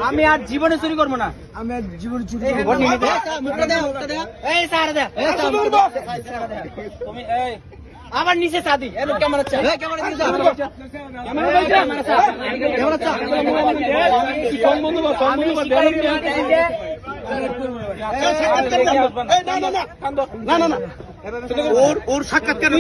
আমি আর জীবনে চুরি করবো না। আমি আর জীবনে চুরি আবার নিচে সাদি কেমন হচ্ছে ওর সাক্ষাৎকার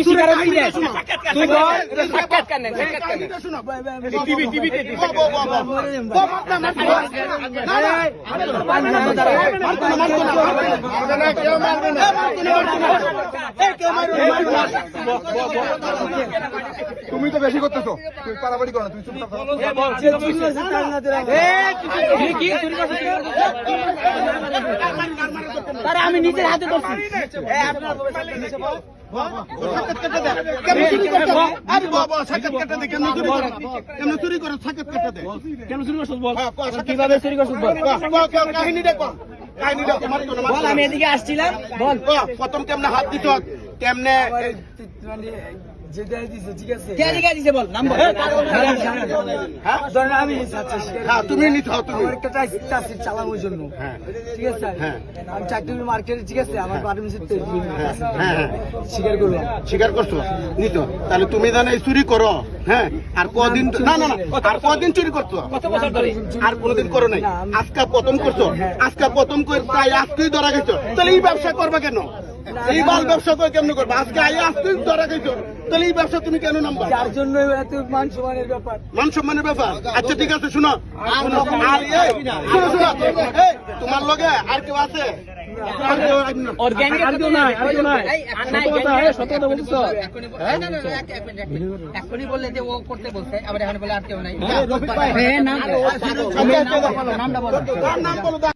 তুমি তো বেশি করতেছো, তুমি পারাপারি করো না, তুমি চুপ থাকো। আমি নিজের হাতে ধরছি। কিভাবে চুরি করছিস বল। আমি এদিকে আসছিলাম, বল প্রথম কেমনে হাত দিত, কেমনে তুমি নিতে চালানোর জন্য, ঠিক আছে আমি চাকরি মার্কেটে, ঠিক আছে আমার পারমিশন স্বীকার করছো নিত, তাহলে তুমি জানো এই চুরি করো, হ্যাঁ আর কদিন না না না আর কদিন চুরি করছো, আর কোনোদিন করো নাই, আজকে প্রথম করছো, আজকে প্রথম করে তাই আজকেই ধরা গেছো, তাহলে এই ব্যবসা করবা কেন? এই বাল ব্যবসা করে কেমন করবো? আজকে আজকে ধরা গেছো, তাহলে এই ব্যবসা তুমি কেন নামবা? যার জন্য এত মান সম্মানের ব্যাপার, মান সম্মানের ব্যাপার। আচ্ছা ঠিক আছে, শুনো তোমার লগে আর কেউ আছে? এখনই বললে যে ও করতে বলছে, আবার এখন বলে আর কেউ নাই। নাম বলো।